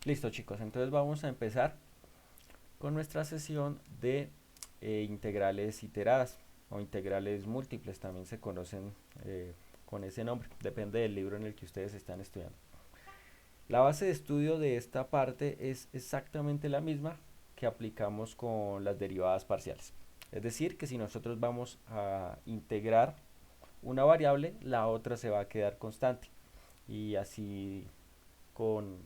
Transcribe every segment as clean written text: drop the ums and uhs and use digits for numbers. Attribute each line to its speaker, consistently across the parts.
Speaker 1: Listo, chicos, entonces vamos a empezar con nuestra sesión de integrales iteradas o integrales múltiples, también se conocen con ese nombre, depende del libro en el que ustedes están estudiando. La base de estudio de esta parte es exactamente la misma que aplicamos con las derivadas parciales. Es decir, que si nosotros vamos a integrar una variable, la otra se va a quedar constante. Y así con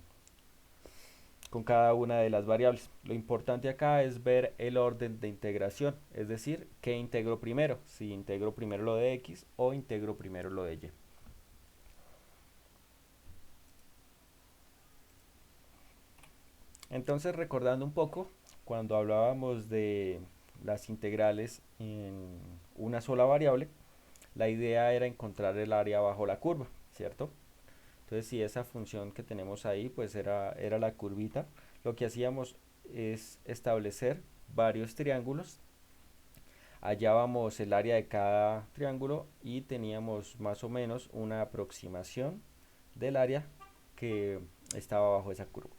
Speaker 1: cada una de las variables. Lo importante acá es ver el orden de integración, es decir, qué integro primero, si integro primero lo de x o integro primero lo de y. Entonces, recordando un poco, cuando hablábamos de las integrales en una sola variable, la idea era encontrar el área bajo la curva, ¿cierto? Entonces, si esa función que tenemos ahí, pues era la curvita, lo que hacíamos es establecer varios triángulos, hallábamos el área de cada triángulo y teníamos más o menos una aproximación del área que estaba bajo esa curva.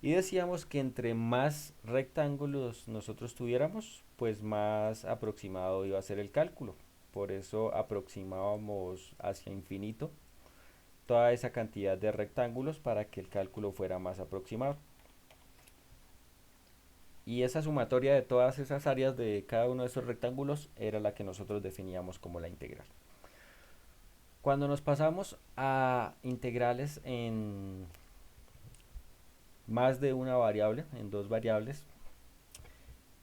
Speaker 1: Y decíamos que entre más rectángulos nosotros tuviéramos, pues más aproximado iba a ser el cálculo. Por eso aproximábamos hacia infinito toda esa cantidad de rectángulos para que el cálculo fuera más aproximado. Y esa sumatoria de todas esas áreas de cada uno de esos rectángulos era la que nosotros definíamos como la integral. Cuando nos pasamos a integrales en más de una variable, en dos variables,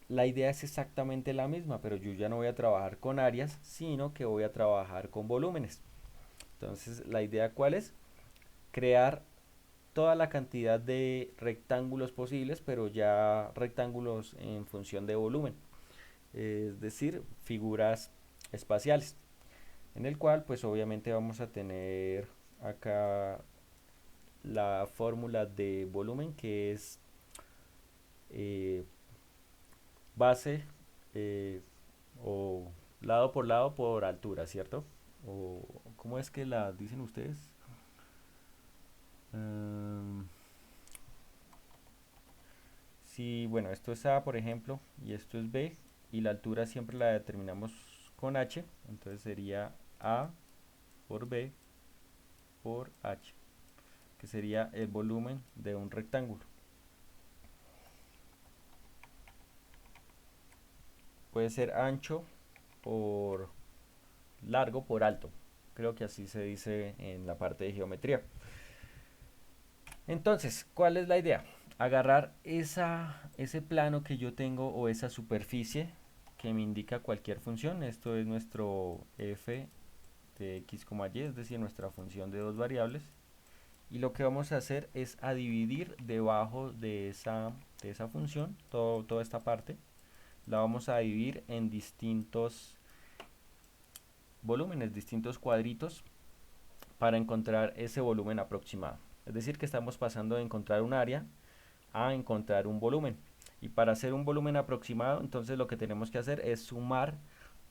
Speaker 1: la idea es exactamente la misma, pero yo ya no voy a trabajar con áreas, sino que voy a trabajar con volúmenes. Entonces, la idea cuál es? Crear toda la cantidad de rectángulos posibles, pero ya rectángulos en función de volumen, es decir, figuras espaciales, en el cual pues obviamente vamos a tener acá la fórmula de volumen que es eh, base eh, o lado por lado por altura, ¿cierto? O ¿cómo es que la dicen ustedes? Um, si, bueno, esto es A, por ejemplo, y esto es B, y la altura siempre la determinamos con H, entonces sería A por B por H, que sería el volumen de un rectángulo. Puede ser ancho por largo por alto. Creo que así se dice en la parte de geometría. Entonces, ¿cuál es la idea? Agarrar ese plano que yo tengo o esa superficie que me indica cualquier función. Esto es nuestro f de x, y, es decir, nuestra función de dos variables. Y lo que vamos a hacer es a dividir debajo de esa función, toda esta parte, la vamos a dividir en distintos volúmenes, distintos cuadritos para encontrar ese volumen aproximado. Es decir, que estamos pasando de encontrar un área a encontrar un volumen. Y para hacer un volumen aproximado, entonces lo que tenemos que hacer es sumar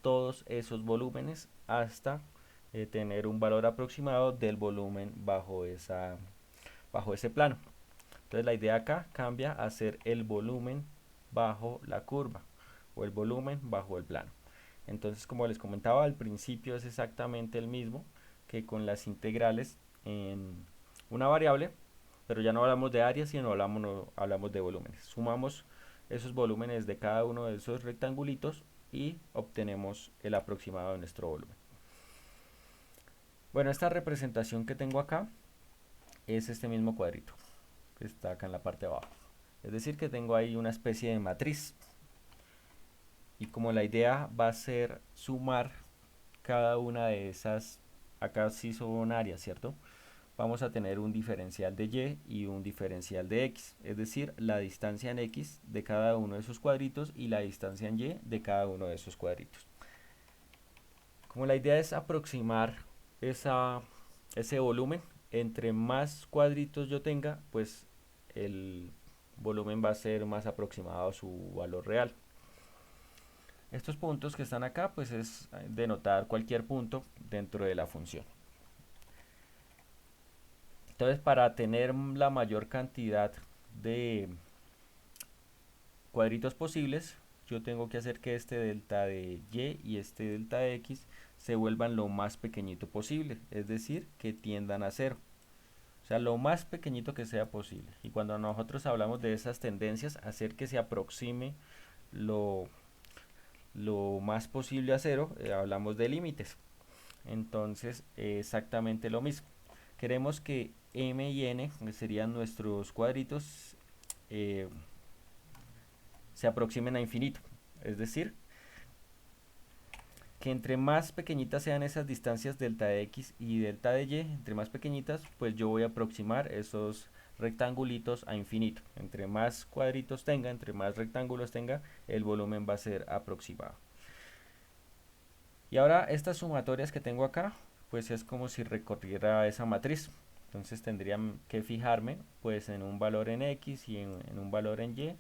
Speaker 1: todos esos volúmenes hasta tener un valor aproximado del volumen bajo ese plano. Entonces la idea acá cambia a ser el volumen bajo la curva o el volumen bajo el plano. Entonces, como les comentaba, al principio es exactamente el mismo que con las integrales en una variable, pero ya no hablamos de áreas, sino hablamos de volúmenes. Sumamos esos volúmenes de cada uno de esos rectangulitos y obtenemos el aproximado de nuestro volumen. Bueno, esta representación que tengo acá es este mismo cuadrito que está acá en la parte de abajo. Es decir, que tengo ahí una especie de matriz. Y como la idea va a ser sumar cada una de esas, acá sí son áreas, ¿cierto? Vamos a tener un diferencial de y y un diferencial de x, es decir, la distancia en x de cada uno de esos cuadritos y la distancia en y de cada uno de esos cuadritos. Como la idea es aproximar esa, ese volumen, entre más cuadritos yo tenga, pues el volumen va a ser más aproximado a su valor real. Estos puntos que están acá, pues es denotar cualquier punto dentro de la función. Entonces, para tener la mayor cantidad de cuadritos posibles, yo tengo que hacer que este delta de y y este delta de x se vuelvan lo más pequeñito posible, es decir, que tiendan a cero. O sea, lo más pequeñito que sea posible. Y cuando nosotros hablamos de esas tendencias, hacer que se aproxime lo, lo más posible a cero, hablamos de límites. Entonces, exactamente lo mismo. Queremos que m y n, que serían nuestros cuadritos, eh, se aproximen a infinito. Es decir, que entre más pequeñitas sean esas distancias delta de x y delta de y, entre más pequeñitas, pues yo voy a aproximar esos rectangulitos a infinito. Entre más cuadritos tenga, entre más rectángulos tenga, el volumen va a ser aproximado. Y ahora estas sumatorias que tengo acá, pues es como si recorriera esa matriz. Entonces tendría que fijarme pues en un valor en x y en un valor en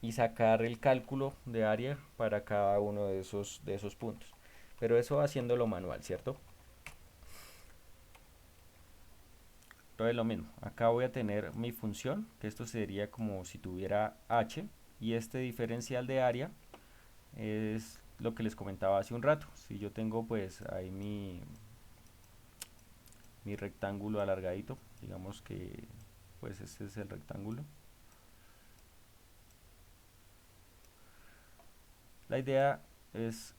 Speaker 1: y sacar el cálculo de área para cada uno de esos puntos. Pero eso haciéndolo manual, ¿cierto? Entonces lo mismo, acá voy a tener mi función, que esto sería como si tuviera h, y este diferencial de área es lo que les comentaba hace un rato. Si yo tengo pues ahí mi rectángulo alargadito, digamos que pues este es el rectángulo. La idea es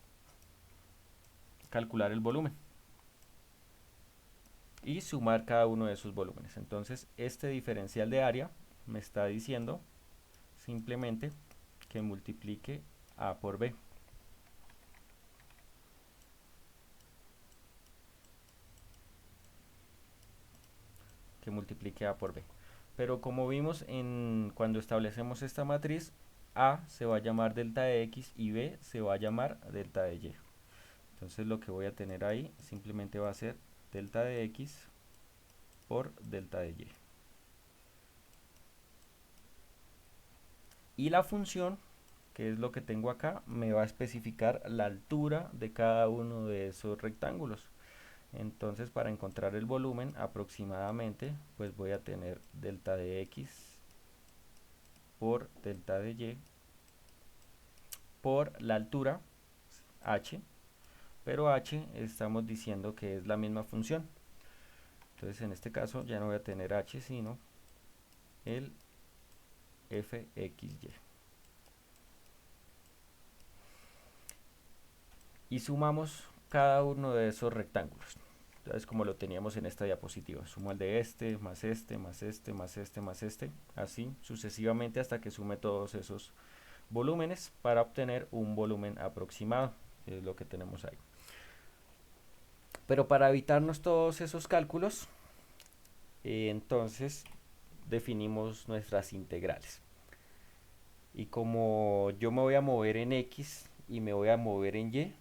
Speaker 1: calcular el volumen y sumar cada uno de esos volúmenes. Entonces este diferencial de área me está diciendo simplemente que multiplique A por B. Que multiplique A por B. Pero como vimos cuando establecemos esta matriz, A se va a llamar delta de X y B se va a llamar delta de Y. Entonces lo que voy a tener ahí simplemente va a ser delta de X por delta de Y. Y la función, que es lo que tengo acá, me va a especificar la altura de cada uno de esos rectángulos. Entonces para encontrar el volumen aproximadamente, pues voy a tener delta de X por delta de Y por la altura h, pero h estamos diciendo que es la misma función. Entonces en este caso ya no voy a tener h sino el fxy. Y sumamos cada uno de esos rectángulos. Entonces como lo teníamos en esta diapositiva, sumo el de este, más este, más este, más este, más este, así sucesivamente hasta que sume todos esos volúmenes para obtener un volumen aproximado, que es lo que tenemos ahí. Pero para evitarnos todos esos cálculos, entonces definimos nuestras integrales. Y como yo me voy a mover en x y me voy a mover en y,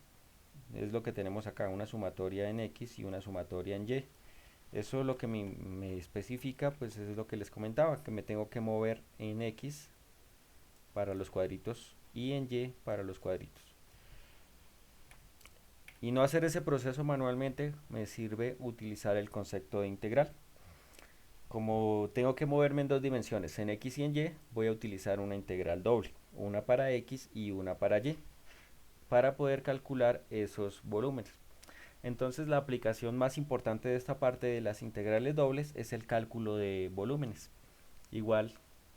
Speaker 1: es lo que tenemos acá, una sumatoria en x y una sumatoria en y. Eso es lo que me especifica, pues es lo que les comentaba, que me tengo que mover en x para los cuadritos y en y para los cuadritos. Y no hacer ese proceso manualmente me sirve utilizar el concepto de integral. Como tengo que moverme en dos dimensiones, en x y en y, voy a utilizar una integral doble, una para x y una para y, para poder calcular esos volúmenes. Entonces la aplicación más importante de esta parte de las integrales dobles es el cálculo de volúmenes. Igual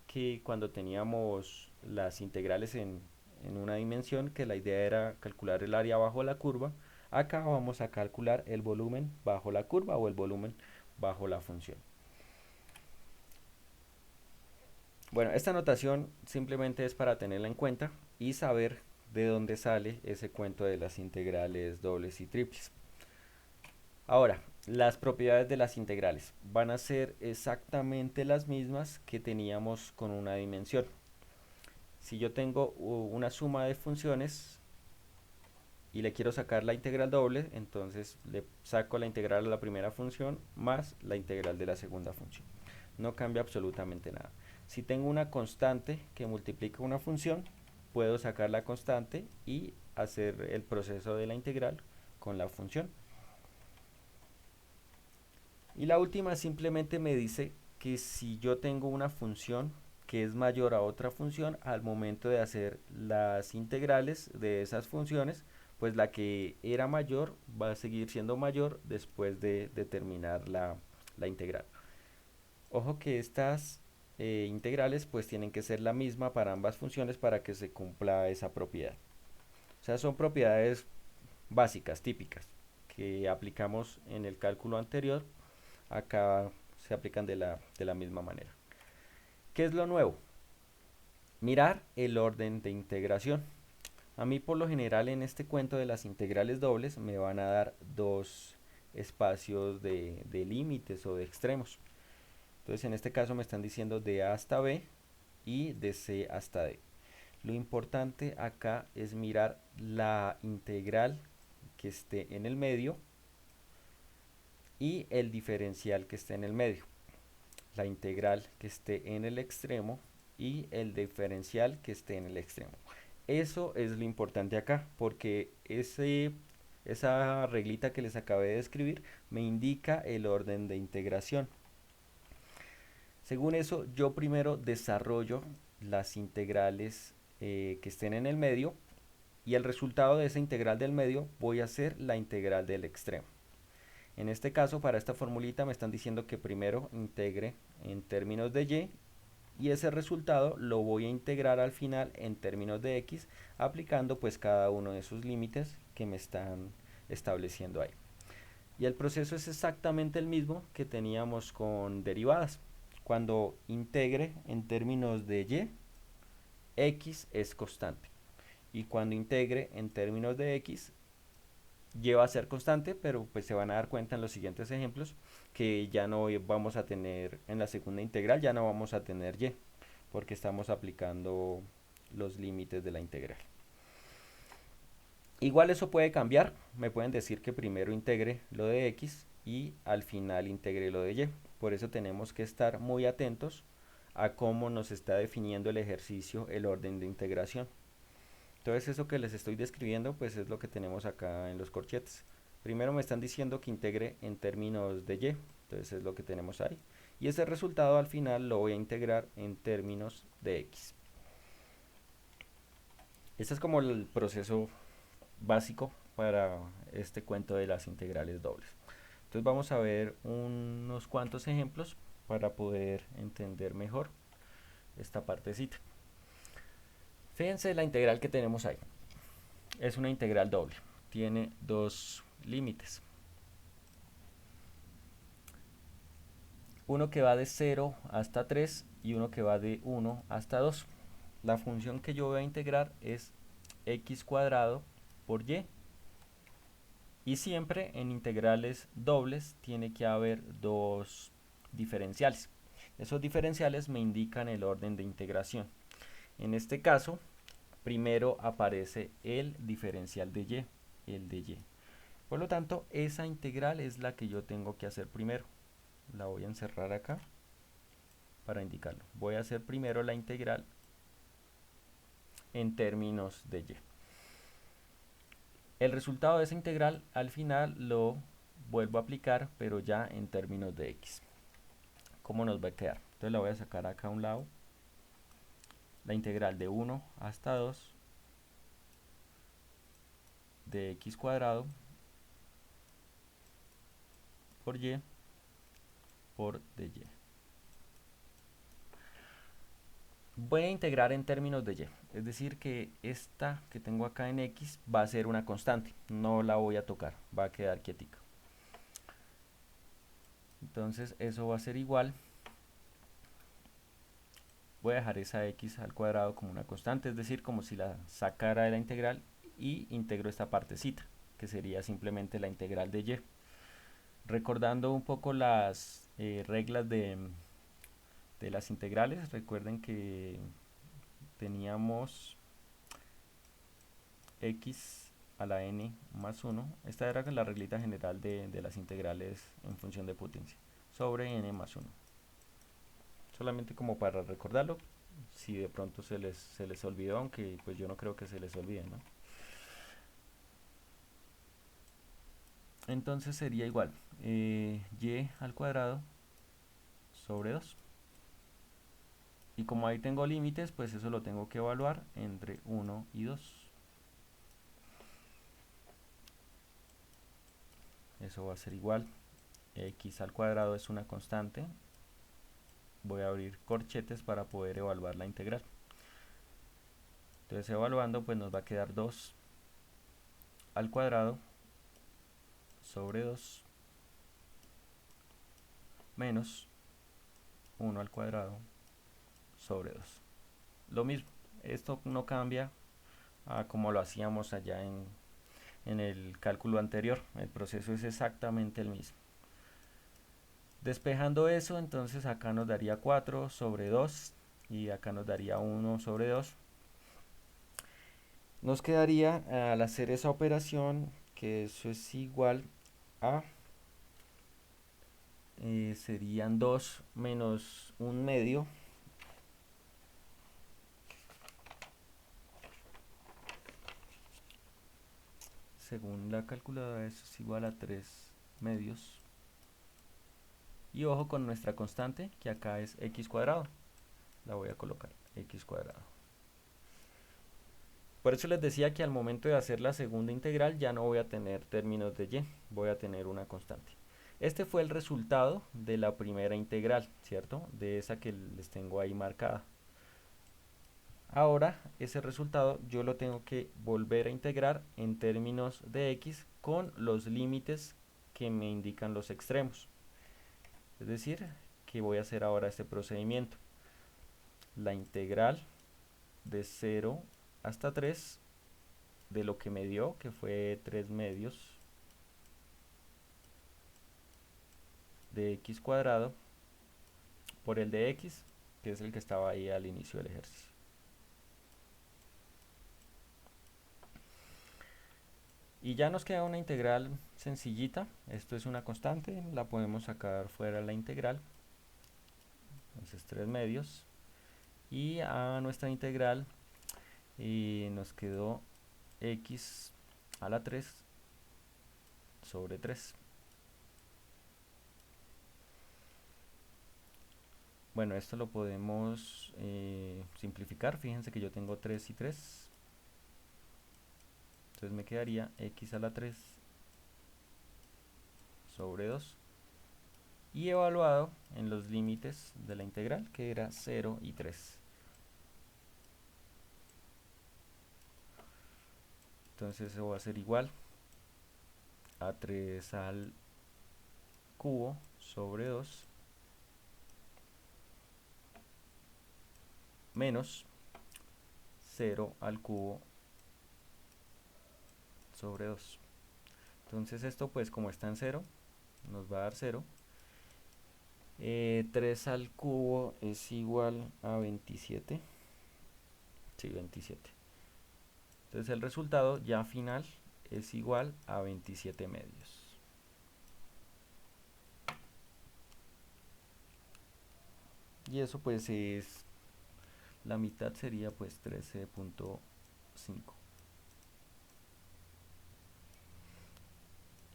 Speaker 1: que cuando teníamos las integrales en una dimensión, que la idea era calcular el área bajo la curva, acá vamos a calcular el volumen bajo la curva o el volumen bajo la función. Bueno, esta notación simplemente es para tenerla en cuenta y saber de dónde sale ese cuento de las integrales dobles y triples. Ahora, las propiedades de las integrales van a ser exactamente las mismas que teníamos con una dimensión. Si yo tengo una suma de funciones y le quiero sacar la integral doble, entonces le saco la integral a la primera función más la integral de la segunda función. No cambia absolutamente nada. Si tengo una constante que multiplica una función, puedo sacar la constante y hacer el proceso de la integral con la función. Y la última simplemente me dice que si yo tengo una función que es mayor a otra función, al momento de hacer las integrales de esas funciones, pues la que era mayor va a seguir siendo mayor después de determinar la integral. Ojo que estas integrales pues tienen que ser la misma para ambas funciones para que se cumpla esa propiedad. O sea, son propiedades básicas, típicas, que aplicamos en el cálculo anterior, acá se aplican de la misma manera. ¿Qué es lo nuevo? Mirar el orden de integración. A mí por lo general en este cuento de las integrales dobles me van a dar dos espacios de límites o de extremos. Entonces en este caso me están diciendo de A hasta B y de C hasta D. Lo importante acá es mirar la integral que esté en el medio y el diferencial que esté en el medio. La integral que esté en el extremo y el diferencial que esté en el extremo. Eso es lo importante acá, porque esa reglita que les acabé de escribir me indica el orden de integración. Según eso, yo primero desarrollo las integrales que estén en el medio y el resultado de esa integral del medio voy a hacer la integral del extremo. En este caso, para esta formulita me están diciendo que primero integre en términos de y ese resultado lo voy a integrar al final en términos de x, aplicando pues cada uno de esos límites que me están estableciendo ahí. Y el proceso es exactamente el mismo que teníamos con derivadas. Cuando integre en términos de x es constante. Y cuando integre en términos de x, y va a ser constante, pero pues se van a dar cuenta en los siguientes ejemplos que ya no vamos a tener en la segunda integral, ya no vamos a tener y, porque estamos aplicando los límites de la integral. Igual eso puede cambiar, me pueden decir que primero integre lo de x y al final integre lo de y. Por eso tenemos que estar muy atentos a cómo nos está definiendo el ejercicio el orden de integración. Entonces eso que les estoy describiendo pues es lo que tenemos acá en los corchetes. Primero me están diciendo que integre en términos de y, entonces es lo que tenemos ahí. Y ese resultado al final lo voy a integrar en términos de x. Este es como el proceso básico para este cuento de las integrales dobles. Entonces vamos a ver unos cuantos ejemplos para poder entender mejor esta partecita. Fíjense la integral que tenemos ahí. Es una integral doble. Tiene dos límites. Uno que va de 0 hasta 3 y uno que va de 1 hasta 2. La función que yo voy a integrar es x cuadrado por y. Y siempre en integrales dobles tiene que haber dos diferenciales. Esos diferenciales me indican el orden de integración. En este caso, primero aparece el diferencial de y, el de y. Por lo tanto, esa integral es la que yo tengo que hacer primero. La voy a encerrar acá para indicarlo. Voy a hacer primero la integral en términos de y. El resultado de esa integral al final lo vuelvo a aplicar, pero ya en términos de x. ¿Cómo nos va a quedar? Entonces la voy a sacar acá a un lado. La integral de 1 hasta 2 de x cuadrado por y por dy. Voy a integrar en términos de y, es decir que esta que tengo acá en x va a ser una constante, no la voy a tocar, va a quedar quietica. Entonces eso va a ser igual, voy a dejar esa x al cuadrado como una constante, es decir, como si la sacara de la integral y integro esta partecita, que sería simplemente la integral de y. Recordando un poco las reglas de las integrales, recuerden que teníamos x a la n más 1, esta era la reglita general de las integrales en función de potencia, sobre n más 1. Solamente como para recordarlo, si de pronto se les olvidó, aunque pues yo no creo que se les olvide, ¿no? Entonces sería igual y al cuadrado sobre 2. Y como ahí tengo límites, pues eso lo tengo que evaluar entre 1 y 2. Eso va a ser igual. X al cuadrado es una constante. Voy a abrir corchetes para poder evaluar la integral. Entonces evaluando, pues nos va a quedar 2 al cuadrado sobre 2 menos 1 al cuadrado sobre 2. Lo mismo, esto no cambia a como lo hacíamos allá en el cálculo anterior. El proceso es exactamente el mismo. Despejando eso, entonces acá nos daría 4 sobre 2 y acá nos daría 1 sobre 2. Nos quedaría al hacer esa operación que eso es igual a serían 2 menos 1 medio según la calculadora. Eso es igual a 3 medios. Y ojo con nuestra constante, que acá es x cuadrado. La voy a colocar, x cuadrado. Por eso les decía que al momento de hacer la segunda integral ya no voy a tener términos de y, voy a tener una constante. Este fue el resultado de la primera integral, ¿cierto? De esa que les tengo ahí marcada. Ahora, ese resultado yo lo tengo que volver a integrar en términos de x con los límites que me indican los extremos. Es decir, que voy a hacer ahora este procedimiento. La integral de 0 hasta 3 de lo que me dio, que fue 3 medios de x cuadrado, por el de x, que es el que estaba ahí al inicio del ejercicio. Y ya nos queda una integral sencillita. Esto es una constante, la podemos sacar fuera la integral. Entonces 3 medios. Y a nuestra integral nos quedó x a la 3 sobre 3. Bueno, esto lo podemos simplificar. Fíjense que yo tengo 3 y 3. Entonces me quedaría x a la 3 sobre 2. Y evaluado en los límites de la integral, que era 0 y 3. Entonces eso va a ser igual a 3 al cubo sobre 2 menos 0 al cubo sobre 2. Entonces esto, pues como está en 0, nos va a dar 0. 3 al cubo es igual a 27. Sí, 27. Entonces el resultado ya final es igual a 27 medios. Y eso pues es, la mitad sería pues 13.5.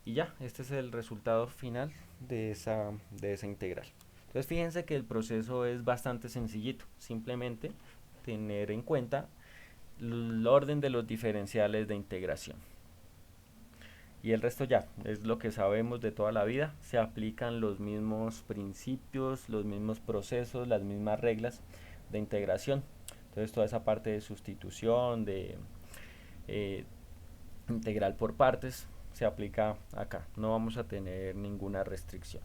Speaker 1: Y ya, este es el resultado final de esa integral. Entonces fíjense que el proceso es bastante sencillito. Simplemente tener en cuenta el orden de los diferenciales de integración. Y el resto ya, es lo que sabemos de toda la vida. Se aplican los mismos principios, los mismos procesos, las mismas reglas de integración. Entonces toda esa parte de sustitución, de integral por partes, se aplica acá. No vamos a tener ninguna restricción.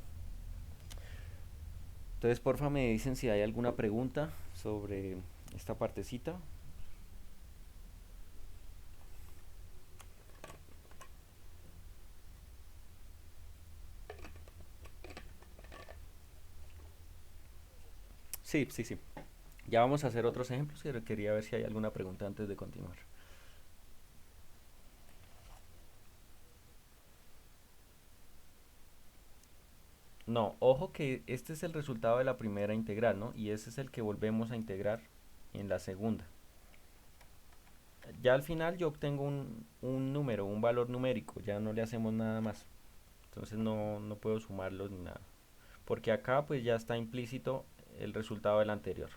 Speaker 1: Entonces porfa me dicen si hay alguna pregunta sobre esta partecita. Sí, sí, sí. Ya vamos a hacer otros ejemplos y quería ver si hay alguna pregunta antes de continuar. No, ojo que este es el resultado de la primera integral, ¿no? Y ese es el que volvemos a integrar en la segunda. Ya al final yo obtengo un número, un valor numérico, ya no le hacemos nada más. Entonces no puedo sumarlos ni nada. Porque acá pues ya está implícito el resultado del anterior.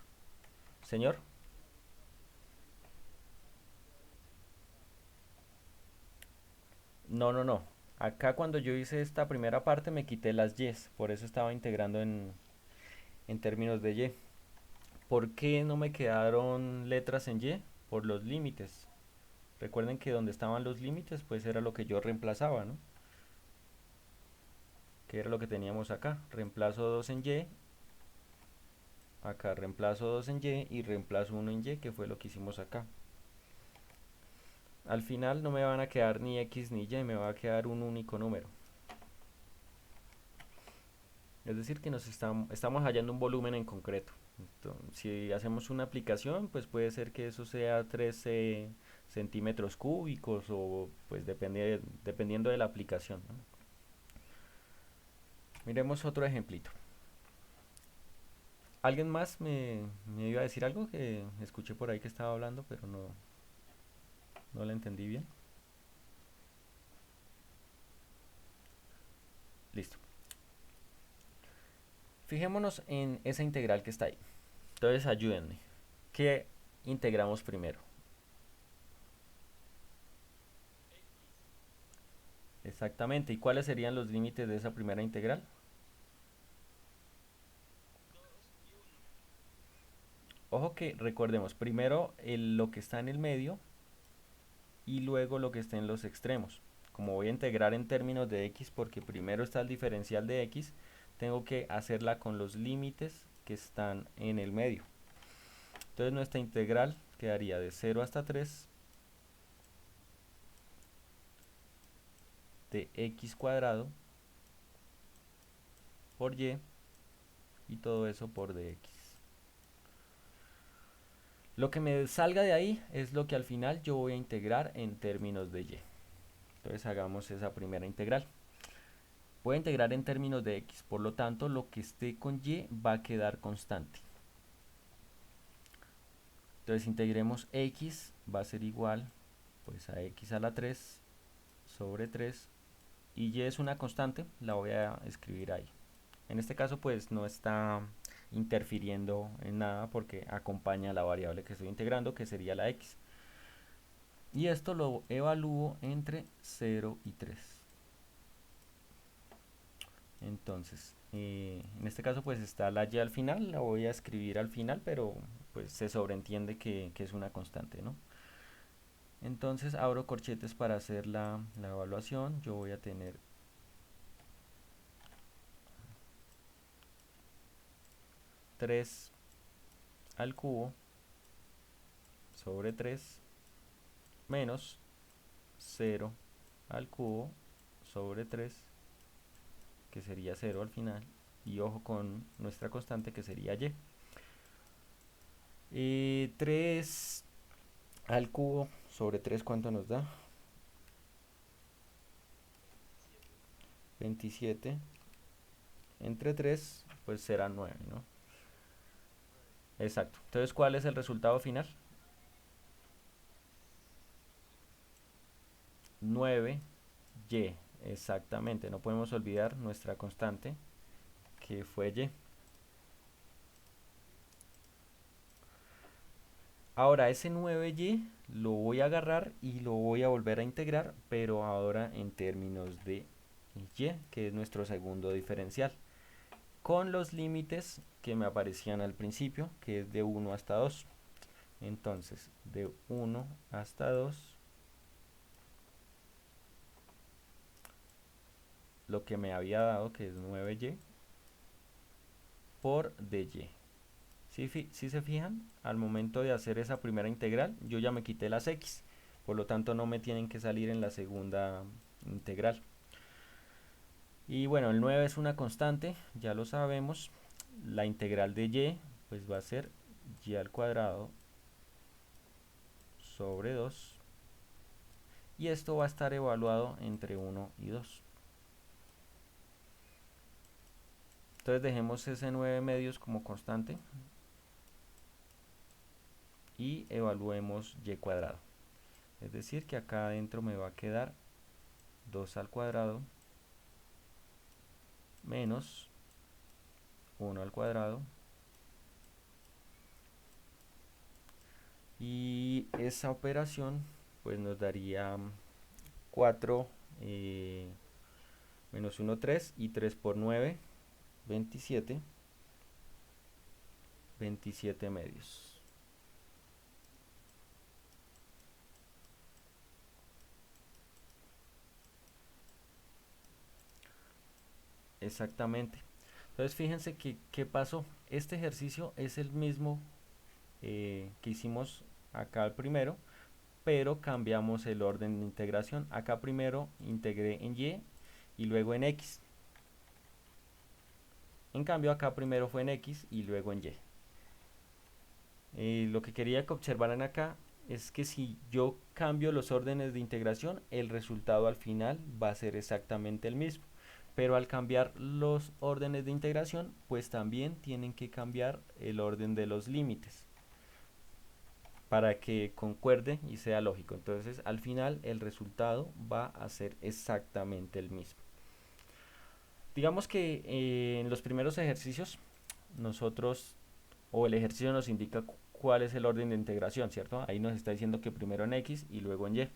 Speaker 1: Señor, no. Acá cuando yo hice esta primera parte me quité las y's, por eso estaba integrando en términos de y. ¿Por qué no me quedaron letras en y? Por los límites. Recuerden que donde estaban los límites pues era lo que yo reemplazaba, ¿no? Que era lo que teníamos acá. Reemplazo 2 en y, acá reemplazo 2 en y reemplazo 1 en y, que fue lo que hicimos acá. Al final no me van a quedar ni x ni y, me va a quedar un único número. Es decir, que estamos hallando un volumen en concreto. Entonces, si hacemos una aplicación, pues puede ser que eso sea 13 centímetros cúbicos o pues dependiendo de la aplicación, ¿no? Miremos otro ejemplito. ¿Alguien más me iba a decir algo que escuché por ahí que estaba hablando, pero no lo entendí bien? Listo. Fijémonos en esa integral que está ahí. Entonces ayúdenme. ¿Qué integramos primero? Exactamente. ¿Y cuáles serían los límites de esa primera integral? Ojo que recordemos primero lo que está en el medio y luego lo que está en los extremos. Como voy a integrar en términos de x porque primero está el diferencial de x, tengo que hacerla con los límites que están en el medio. Entonces nuestra integral quedaría de 0 hasta 3 de x cuadrado por y todo eso por dx. Lo que me salga de ahí es lo que al final yo voy a integrar en términos de y. Entonces hagamos esa primera integral. Voy a integrar en términos de x, por lo tanto lo que esté con y va a quedar constante. Entonces integremos x, va a ser igual pues a x a la 3 sobre 3 y y es una constante, la voy a escribir ahí. En este caso pues no está interfiriendo en nada porque acompaña a la variable que estoy integrando, que sería la x. Y esto lo evalúo entre 0 y 3. Entonces, en este caso pues está la y al final, la voy a escribir al final, pero pues se sobreentiende que es una constante, ¿no? Entonces abro corchetes para hacer la evaluación. Yo voy a tener 3 al cubo sobre 3 menos 0 al cubo sobre 3, que sería 0 al final, y ojo con nuestra constante que sería y. 3 al cubo sobre 3, ¿cuánto nos da? 27. Entre 3 pues será 9, ¿no? Exacto. Entonces, ¿cuál es el resultado final? 9y. Exactamente. No podemos olvidar nuestra constante, que fue y. Ahora ese 9y lo voy a agarrar y lo voy a volver a integrar, pero ahora en términos de y, que es nuestro segundo diferencial, con los límites que me aparecían al principio, que es de 1 hasta 2. Entonces, de 1 hasta 2, lo que me había dado, que es 9y, por dy. Si se fijan, al momento de hacer esa primera integral, yo ya me quité las x, por lo tanto no me tienen que salir en la segunda integral. Y bueno, el 9 es una constante, ya lo sabemos. La integral de y pues va a ser y al cuadrado sobre 2. Y esto va a estar evaluado entre 1 y 2. Entonces dejemos ese 9 medios como constante y evaluemos y cuadrado. Es decir, que acá adentro me va a quedar 2 al cuadrado menos 1 al cuadrado, y esa operación pues nos daría 4 menos 1 3, y 3 por 9 27, 27 medios. Exactamente. Entonces fíjense que qué pasó. Este ejercicio es el mismo que hicimos acá al primero, pero cambiamos el orden de integración. Acá primero integré en y luego en x. En cambio acá primero fue en x y luego en y. Lo que quería que observaran acá es que si yo cambio los órdenes de integración, el resultado al final va a ser exactamente el mismo. Pero al cambiar los órdenes de integración, pues también tienen que cambiar el orden de los límites para que concuerde y sea lógico. Entonces, al final el resultado va a ser exactamente el mismo. Digamos que en los primeros ejercicios nosotros, o el ejercicio nos indica cuál es el orden de integración, ¿cierto? Ahí nos está diciendo que primero en x y luego en y.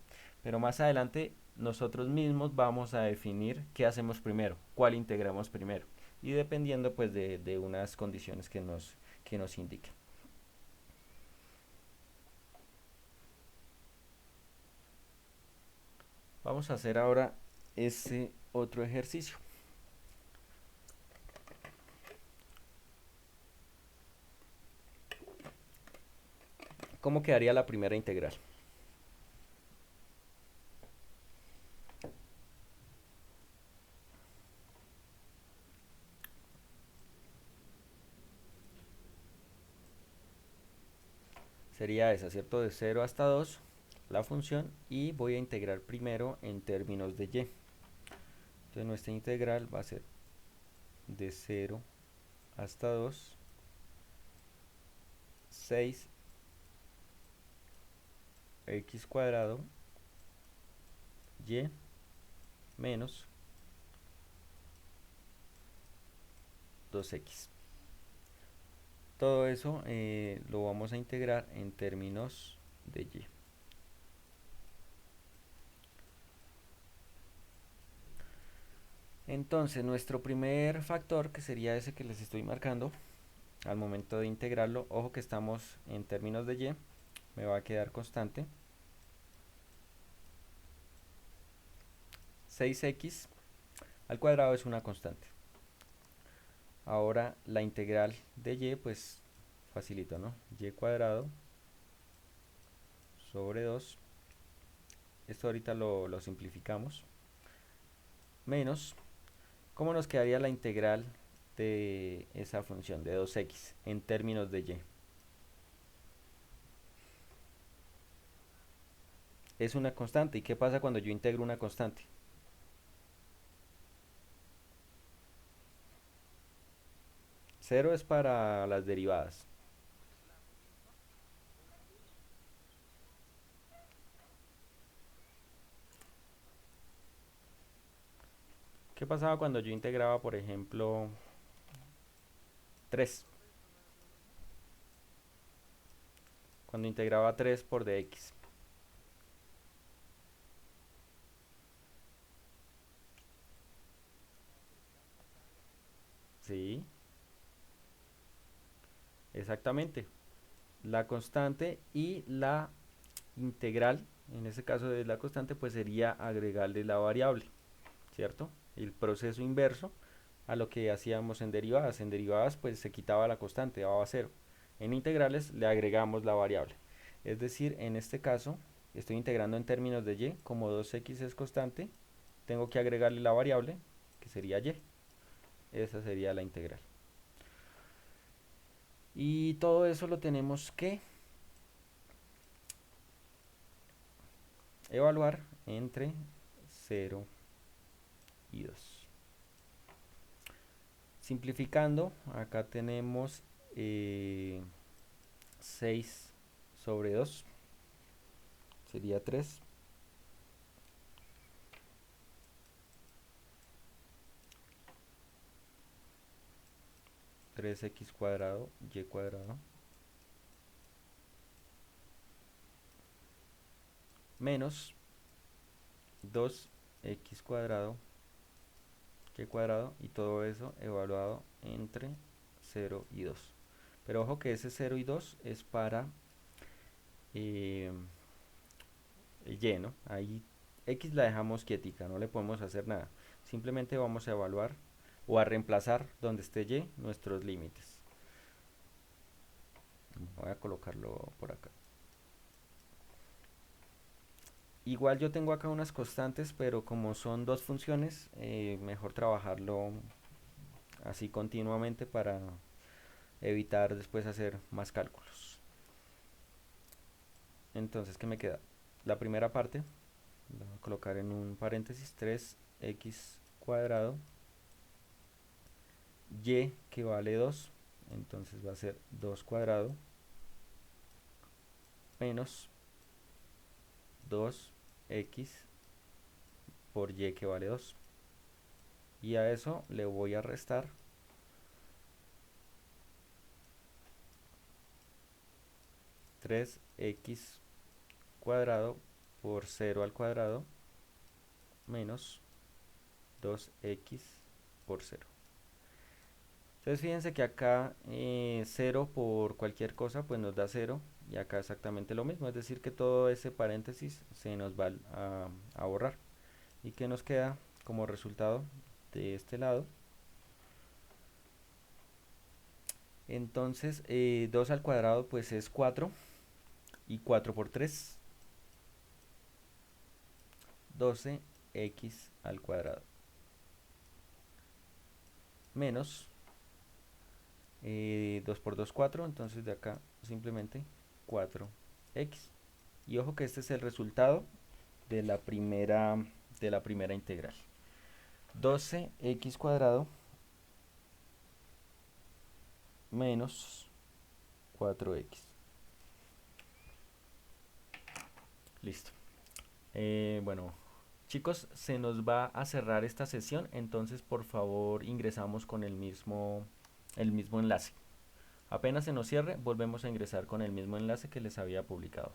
Speaker 1: Pero más adelante nosotros mismos vamos a definir qué hacemos primero, cuál integramos primero. Y dependiendo pues de unas condiciones que nos indiquen. Vamos a hacer ahora ese otro ejercicio. ¿Cómo quedaría la primera integral? Sería esa, ¿cierto? De 0 hasta 2 la función, y voy a integrar primero en términos de y. Entonces nuestra integral va a ser de 0 hasta 2, 6 x cuadrado y menos 2x. Todo eso lo vamos a integrar en términos de y. Entonces nuestro primer factor, que sería ese que les estoy marcando, al momento de integrarlo, ojo que estamos en términos de y, me va a quedar constante. 6x al cuadrado es una constante. Ahora la integral de y, pues facilito, ¿no? Y cuadrado sobre 2. Esto ahorita lo simplificamos. Menos, ¿cómo nos quedaría la integral de esa función de 2x en términos de y? Es una constante. ¿Y qué pasa cuando yo integro una constante? Cero es para las derivadas. ¿Qué pasaba cuando yo integraba, por ejemplo, 3? Cuando integraba 3 por dx. Sí, exactamente. La constante y la integral, en este caso de la constante, pues sería agregarle la variable, ¿cierto? El proceso inverso a lo que hacíamos en derivadas. En derivadas pues se quitaba la constante, daba 0. En integrales le agregamos la variable. Es decir, en este caso estoy integrando en términos de y, como 2x es constante, tengo que agregarle la variable, que sería y. Esa sería la integral. Y todo eso lo tenemos que evaluar entre 0 y 2. Simplificando, acá tenemos 6 sobre 2, sería 3. 3x cuadrado y cuadrado menos 2x cuadrado y cuadrado, y todo eso evaluado entre 0 y 2. Pero ojo que ese 0 y 2 es para eh, el y, ¿no? Ahí x la dejamos quietica, no le podemos hacer nada. Simplemente vamos a evaluar o a reemplazar donde esté y nuestros límites. Voy a colocarlo por acá. Igual yo tengo acá unas constantes, pero como son dos funciones, mejor trabajarlo así continuamente para evitar después hacer más cálculos. Entonces, ¿qué me queda? La primera parte, la voy a colocar en un paréntesis, 3x cuadrado, y que vale 2, entonces va a ser 2 cuadrado, menos 2x por y que vale 2. Y a eso le voy a restar 3x cuadrado por 0 al cuadrado menos 2x por 0. Entonces fíjense que acá 0 por cualquier cosa pues nos da 0, y acá exactamente lo mismo, es decir que todo ese paréntesis se nos va a borrar, y que nos queda como resultado de este lado. Entonces 2 al cuadrado pues es 4, y 4 por 3, 12x al cuadrado menos 2 por 2, 4, entonces de acá simplemente 4x. Y ojo que este es el resultado de la primera integral. 12x cuadrado menos 4x. Listo. Bueno, chicos, se nos va a cerrar esta sesión, entonces por favor ingresamos con el mismo enlace. Apenas se nos cierre, volvemos a ingresar con el mismo enlace que les había publicado.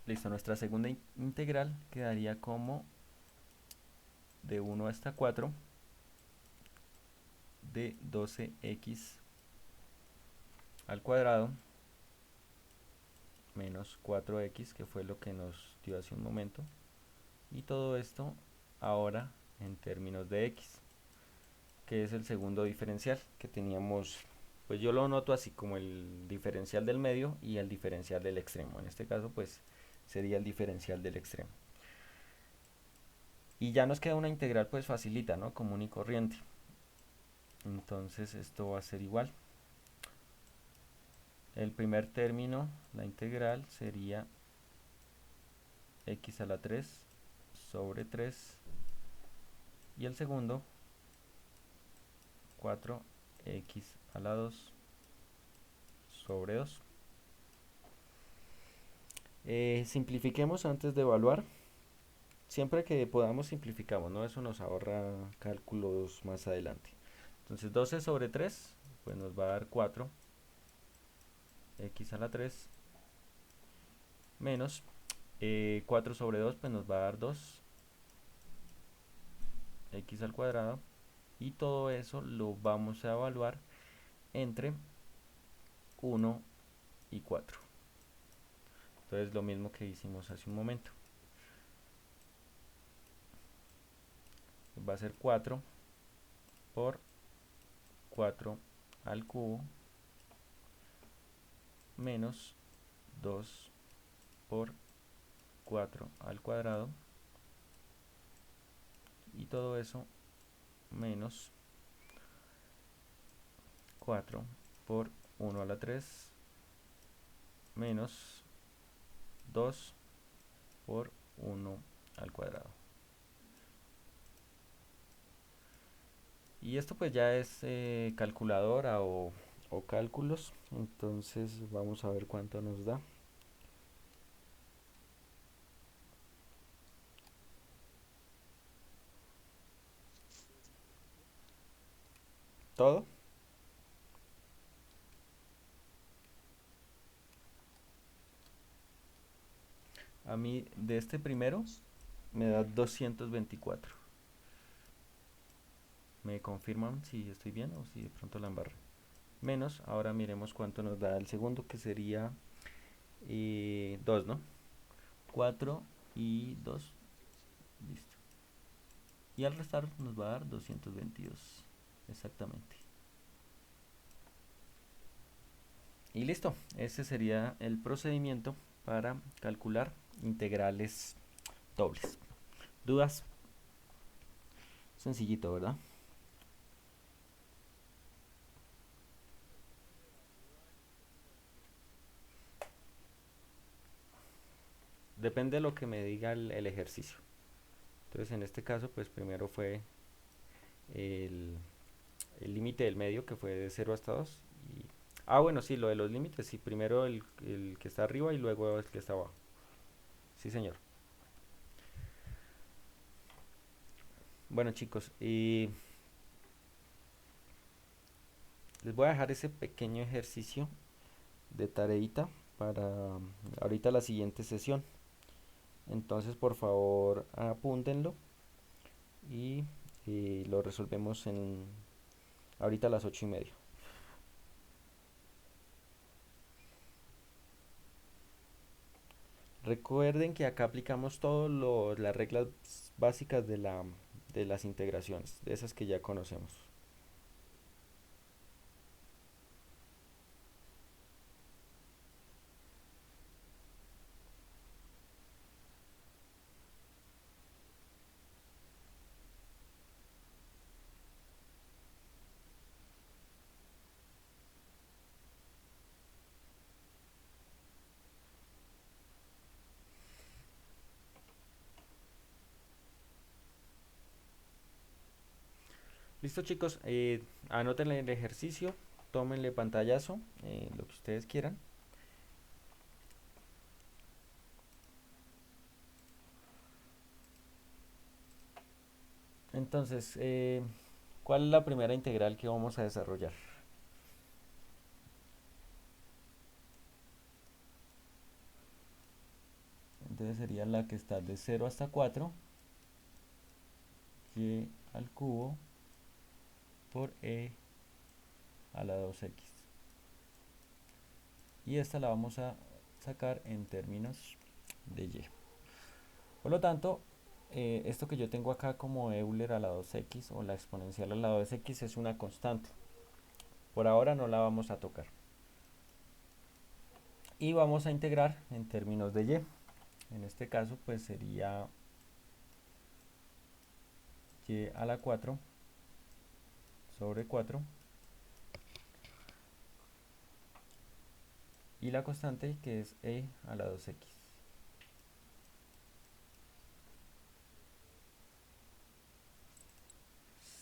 Speaker 1: Listo, nuestra segunda integral quedaría como de 1 hasta 4 de 12x al cuadrado menos 4x, que fue lo que nos dio hace un momento, y todo esto ahora en términos de x, que es el segundo diferencial que teníamos. Pues yo lo noto así como el diferencial del medio y el diferencial del extremo. En este caso pues sería el diferencial del extremo. Y ya nos queda una integral pues facilita, ¿no? Común y corriente. Entonces esto va a ser igual. El primer término, la integral, sería x a la 3 sobre 3. Y el segundo, 4x a la 2 sobre 2. Simplifiquemos antes de evaluar. Siempre que podamos simplificamos, ¿no? Eso nos ahorra cálculos más adelante. Entonces 12 sobre 3 pues nos va a dar 4 x a la 3 menos 4 sobre 2 pues nos va a dar 2 x al cuadrado, y todo eso lo vamos a evaluar entre 1 y 4. Entonces lo mismo que hicimos hace un momento. Va a ser 4 por 4 al cubo menos 2 por 4 al cuadrado, y todo eso menos 4 por 1 a la 3 menos 2 por 1 al cuadrado. Y esto pues ya es calculadora o cálculos, entonces vamos a ver cuánto nos da. ¿Todo? A mí de este primero me da 224. ¿Me confirman si estoy bien o si de pronto la embarré? Menos, ahora miremos cuánto nos da el segundo, que sería 2, ¿no? 4 y 2, listo. Y al restar nos va a dar 222, exactamente. Y listo, ese sería el procedimiento para calcular integrales dobles. ¿Dudas? Sencillito, ¿verdad? Depende de lo que me diga el ejercicio. Entonces en este caso pues primero fue el el límite del medio, que fue de 0 hasta 2. Y, bueno, sí, lo de los límites, sí, primero el que está arriba y luego el que está abajo. Sí, señor. Bueno, chicos, y les voy a dejar ese pequeño ejercicio de tareita para ahorita la siguiente sesión. Entonces, por favor, apúntenlo y lo resolvemos en ahorita a las 8:30. Recuerden que acá aplicamos todas las reglas básicas de las integraciones, de esas que ya conocemos. Listo, chicos, anótenle el ejercicio, tómenle pantallazo, lo que ustedes quieran. Entonces, ¿cuál es la primera integral que vamos a desarrollar? Entonces sería la que está de 0 hasta 4, y al cubo por a la 2x. Y esta la vamos a sacar en términos de y. Por lo tanto, esto que yo tengo acá como Euler a la 2x o la exponencial a la 2x es una constante. Por ahora no la vamos a tocar. Y vamos a integrar en términos de y. En este caso pues sería y a la 4 sobre 4 y la constante que es a la 2x.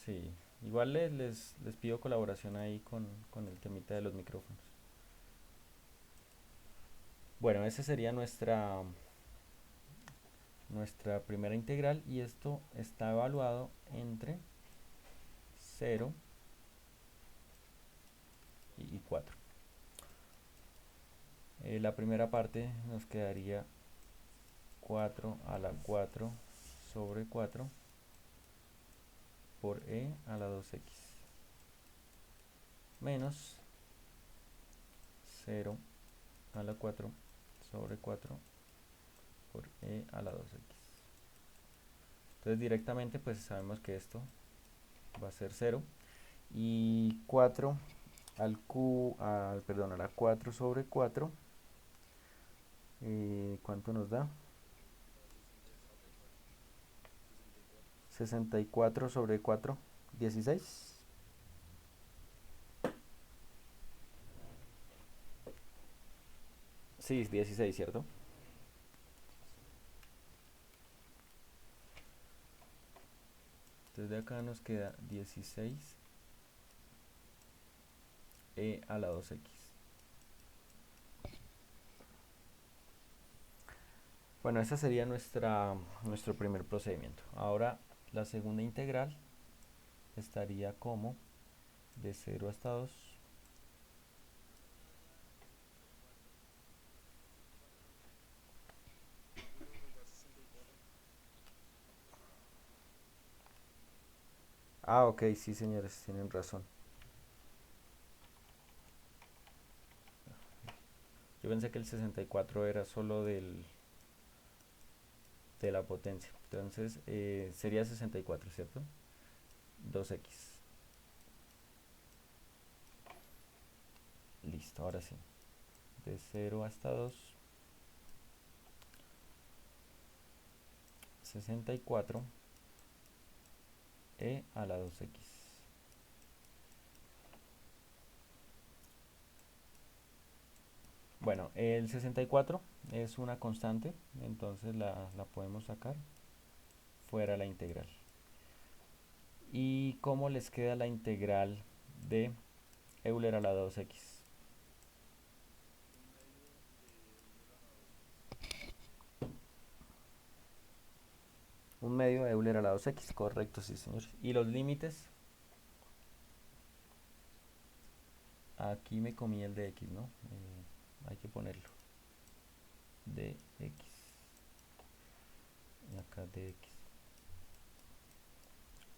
Speaker 1: Sí, igual les pido colaboración ahí con el temita de los micrófonos. Bueno, esa sería nuestra primera integral y esto está evaluado entre 0 y 4. La primera parte nos quedaría 4 a la 4 sobre 4 por a la 2x menos 0 a la 4 sobre 4 por e a la 2x. Entonces directamente pues sabemos que esto va a ser 0 y 4 a la 4 sobre 4, ¿cuánto nos da? 64 sobre 4, 16. Sí, 16, ¿cierto? Entonces de acá nos queda 16 e a la 2x. Bueno, ese sería nuestro primer procedimiento. Ahora la segunda integral estaría como de 0 hasta 2. Ah, ok, sí señores, tienen razón. Yo pensé que el 64 era solo de la potencia. Entonces sería 64, ¿cierto? 2x. Listo, ahora sí. De 0 hasta 2. 64 e a la 2x. Bueno, el 64 es una constante, entonces la podemos sacar fuera la integral. ¿Y cómo les queda la integral de Euler a la 2x? Un medio de Euler a la 2x, correcto, sí señor. ¿Y los límites? Aquí me comí el de x, ¿no? Hay que ponerlo. De x. Y acá de x.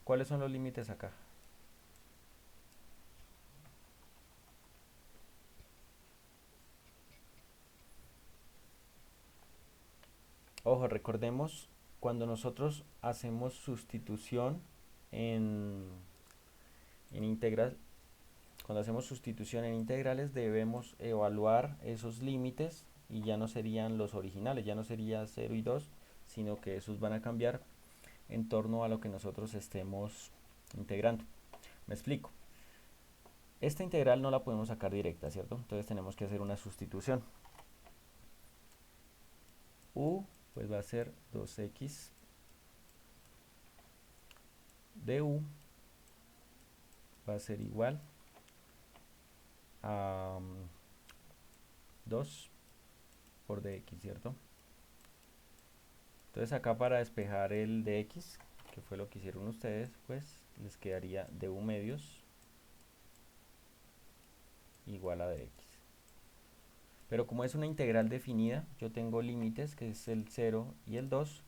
Speaker 1: ¿Cuáles son los límites acá? Ojo, recordemos cuando nosotros hacemos sustitución en, en integral, cuando hacemos sustitución en integrales debemos evaluar esos límites y ya no serían los originales, ya no sería 0 y 2, sino que esos van a cambiar en torno a lo que nosotros estemos integrando. Me explico. Esta integral no la podemos sacar directa, ¿cierto? Entonces tenemos que hacer una sustitución. U pues va a ser 2x de u va a ser igual a 2 por dx, ¿cierto? Entonces acá para despejar el dx, que fue lo que hicieron ustedes, pues les quedaría du medios igual a dx. Pero como es una integral definida, yo tengo límites, que es el 0 y el 2,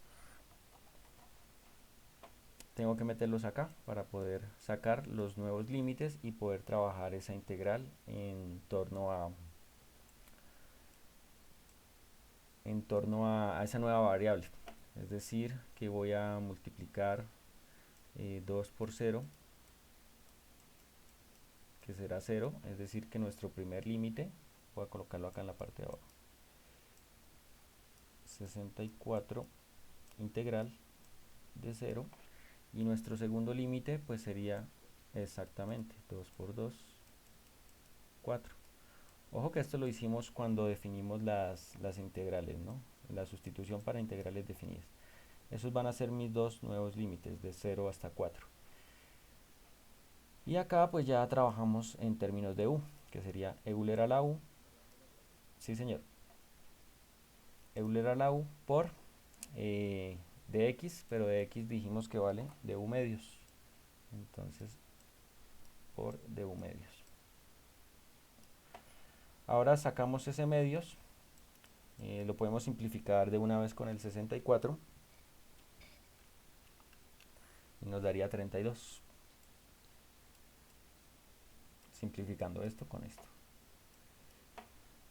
Speaker 1: tengo que meterlos acá para poder sacar los nuevos límites y poder trabajar esa integral en torno a esa nueva variable. Es decir, que voy a multiplicar 2 por 0, que será 0, es decir, que nuestro primer límite, voy a colocarlo acá en la parte de abajo, 64 integral de 0, y nuestro segundo límite pues sería exactamente 2 por 2, 4. Ojo que esto lo hicimos cuando definimos las integrales, ¿no? La sustitución para integrales definidas. Esos van a ser mis dos nuevos límites de 0 hasta 4. Y acá pues ya trabajamos en términos de u, que sería Euler a la u. Sí señor. Euler a la u por dx, pero dx dijimos que vale du medios. Entonces, por du medios. Ahora sacamos ese medios, lo podemos simplificar de una vez con el 64 y nos daría 32. Simplificando esto con esto.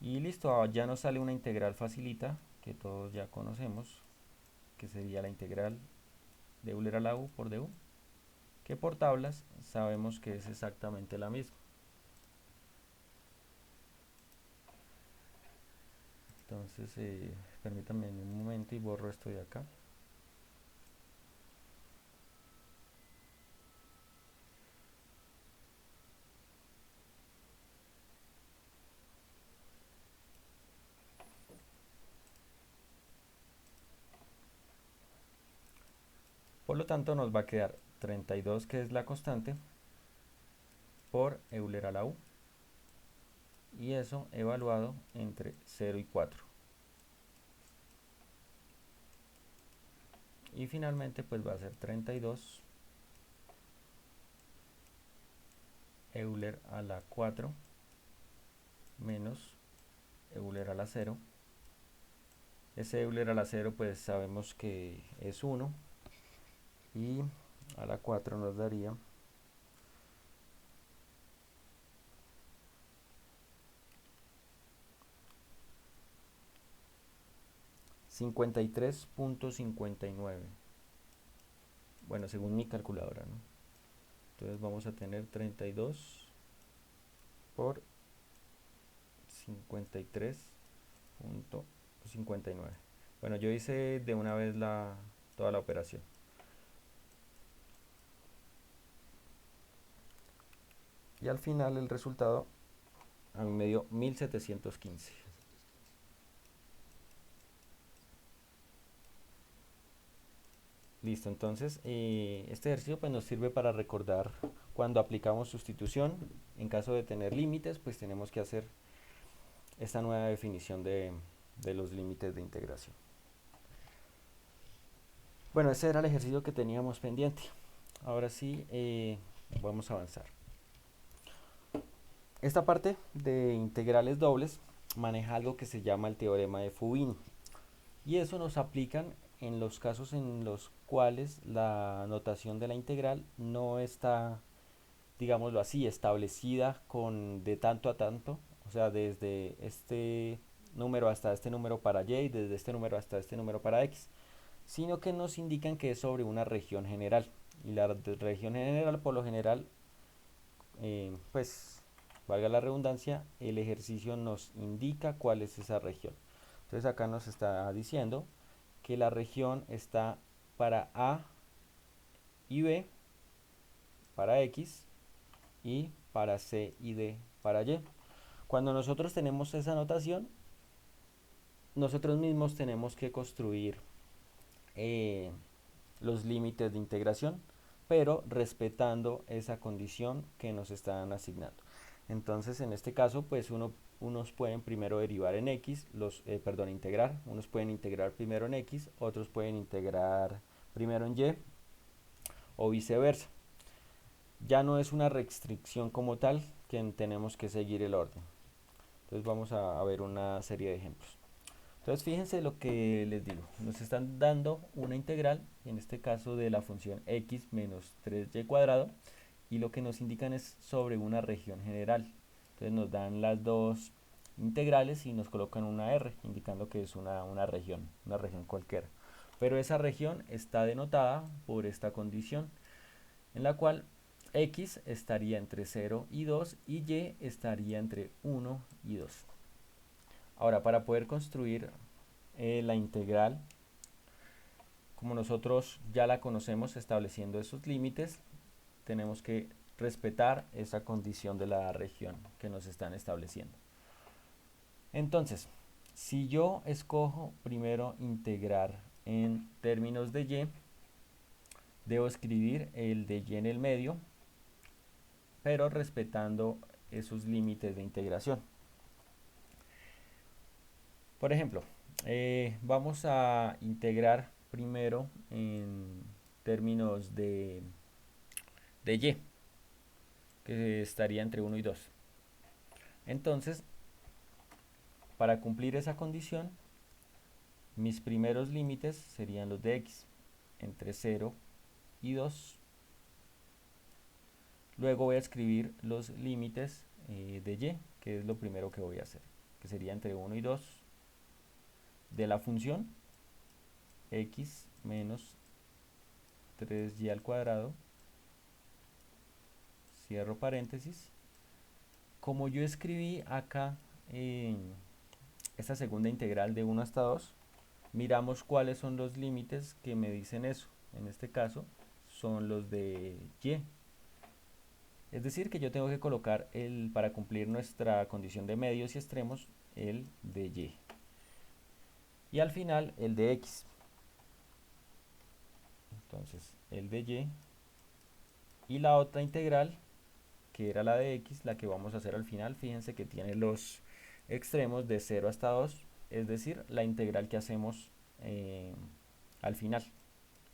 Speaker 1: Y listo, ya nos sale una integral facilita que todos ya conocemos, que sería la integral de Euler a la u por du, que por tablas sabemos que es exactamente la misma. Entonces, permítanme un momento y borro esto de acá. Por lo tanto, nos va a quedar 32, que es la constante, por Euler a la u. Y eso evaluado entre 0 y 4. Y finalmente, pues va a ser 32 Euler a la 4 menos Euler a la 0. Ese Euler a la 0 pues sabemos que es 1 y a la 4 nos daría 53.59. Bueno, según mi calculadora, ¿no? Entonces vamos a tener 32 por 53.59. Bueno, yo hice de una vez toda la operación. Y al final el resultado a mí me dio 1715. Listo, entonces este ejercicio pues nos sirve para recordar cuando aplicamos sustitución. En caso de tener límites, pues tenemos que hacer esta nueva definición de los límites de integración. Bueno, ese era el ejercicio que teníamos pendiente. Ahora sí, vamos a avanzar. Esta parte de integrales dobles maneja algo que se llama el teorema de Fubini. Y eso nos aplican en los casos en los cuales la notación de la integral no está, digámoslo así, establecida con de tanto a tanto, o sea, desde este número hasta este número para y y desde este número hasta este número para x, sino que nos indican que es sobre una región general. Y la región general, por lo general, pues, valga la redundancia, el ejercicio nos indica cuál es esa región. Entonces acá nos está diciendo que la región está para A y B, para X, y para C y D, para Y. Cuando nosotros tenemos esa notación, nosotros mismos tenemos que construir eh, los límites de integración, pero respetando esa condición que nos están asignando. Entonces, en este caso, pues unos pueden primero derivar en x, integrar, unos pueden integrar primero en x, otros pueden integrar primero en y, o viceversa. Ya no es una restricción como tal que tenemos que seguir el orden. Entonces vamos a ver una serie de ejemplos. Entonces fíjense lo que les digo, nos están dando una integral, en este caso de la función x menos 3y cuadrado, y lo que nos indican es sobre una región general. Entonces nos dan las dos integrales y nos colocan una r, indicando que es una región cualquiera. Pero esa región está denotada por esta condición, en la cual x estaría entre 0 y 2 y y estaría entre 1 y 2. Ahora, para poder construir la integral, como nosotros ya la conocemos estableciendo esos límites, tenemos que respetar esa condición de la región que nos están estableciendo. Entonces, si yo escojo primero integrar en términos de y, debo escribir el de y en el medio, pero respetando esos límites de integración. Por ejemplo, vamos a integrar primero en términos de y, que estaría entre 1 y 2. Entonces, para cumplir esa condición, mis primeros límites serían los de x, entre 0 y 2. Luego voy a escribir los límites de y, que es lo primero que voy a hacer, que sería entre 1 y 2, de la función x menos 3y al cuadrado, cierro paréntesis. Como yo escribí acá esta segunda integral de 1 hasta 2, miramos cuáles son los límites que me dicen eso. En este caso son los de y. Es decir, que yo tengo que colocar para cumplir nuestra condición de medios y extremos, el de y. Y al final el de x. Entonces el de y. Y la otra integral, que era la de x, la que vamos a hacer al final, fíjense que tiene los extremos de 0 hasta 2, es decir, la integral que hacemos al final,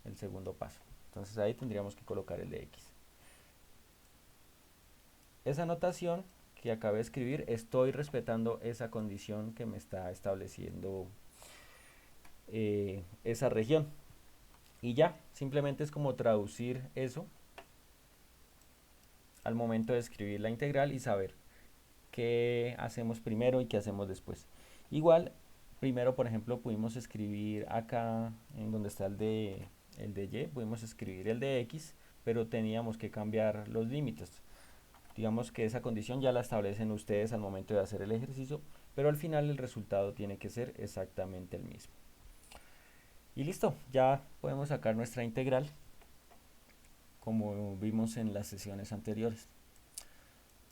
Speaker 1: el segundo paso. Entonces ahí tendríamos que colocar el de x. Esa notación que acabé de escribir, estoy respetando esa condición que me está estableciendo esa región. Y ya, simplemente es como traducir eso al momento de escribir la integral y saber qué hacemos primero y qué hacemos después. Igual, primero, por ejemplo, pudimos escribir acá, en donde está el de y, pudimos escribir el de x, pero teníamos que cambiar los límites. Digamos que esa condición ya la establecen ustedes al momento de hacer el ejercicio, pero al final el resultado tiene que ser exactamente el mismo. Y listo, ya podemos sacar nuestra integral, como vimos en las sesiones anteriores.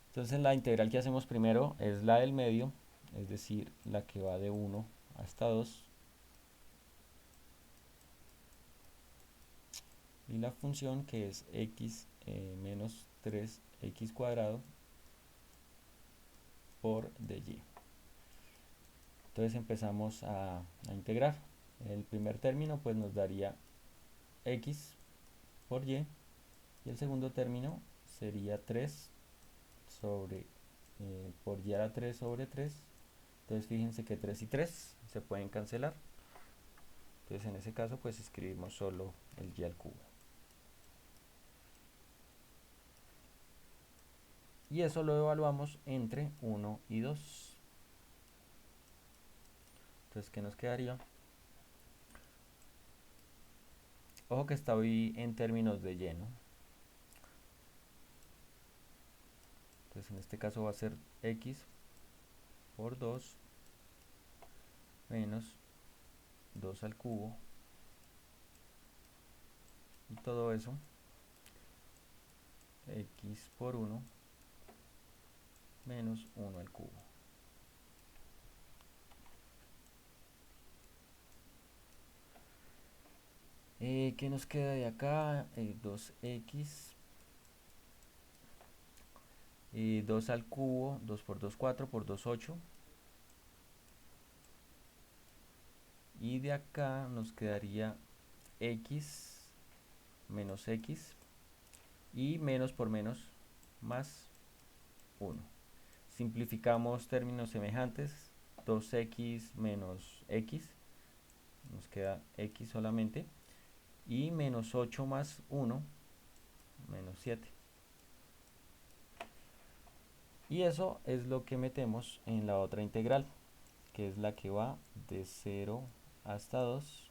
Speaker 1: Entonces la integral que hacemos primero es la del medio, es decir, la que va de 1 hasta 2. Y la función que es x menos 3x cuadrado por dy. Entonces empezamos a integrar. El primer término pues nos daría x por y, y el segundo término sería 3 sobre por y a la 3 sobre 3. Entonces fíjense que 3 y 3 se pueden cancelar. Entonces en ese caso pues escribimos solo el y al cubo. Y eso lo evaluamos entre 1 y 2. Entonces, ¿qué nos quedaría? Ojo que está hoy en términos de y, ¿no? Entonces en este caso va a ser x por 2 menos 2 al cubo, y todo eso x por 1 menos 1 al cubo. ¿Qué nos queda de acá? 2x, 2 al cubo, 2 por 2, 4, por 2, 8. Y de acá nos quedaría x menos x, y menos por menos más 1. Simplificamos términos semejantes, 2x menos x, nos queda x solamente, y menos 8 más 1, menos 7. Y eso es lo que metemos en la otra integral, que es la que va de 0 hasta 2,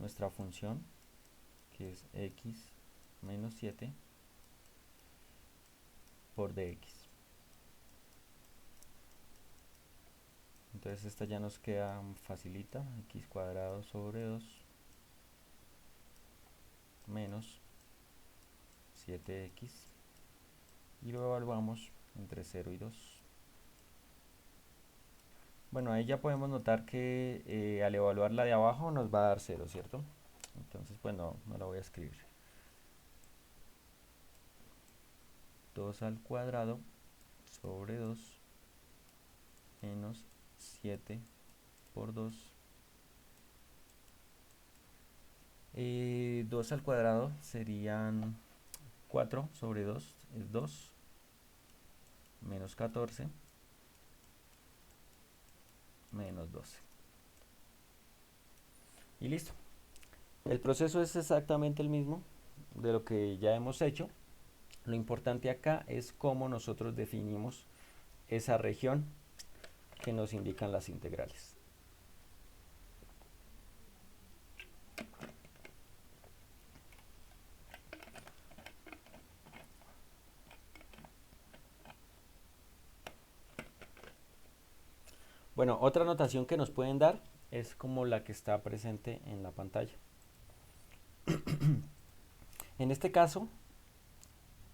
Speaker 1: nuestra función, que es x menos 7 por dx. Entonces esta ya nos queda facilita, x cuadrado sobre 2 menos 7x, y lo evaluamos entre 0 y 2. Bueno, ahí ya podemos notar que al evaluar la de abajo nos va a dar 0, ¿cierto? Entonces pues no la voy a escribir. 2 al cuadrado sobre 2 menos 7 por 2. 2 al cuadrado serían 4 sobre 2, es 2, menos 14, menos 12. Y listo. El proceso es exactamente el mismo de lo que ya hemos hecho. Lo importante acá es cómo nosotros definimos esa región que nos indican las integrales. Bueno, otra notación que nos pueden dar es como la que está presente en la pantalla. En este caso,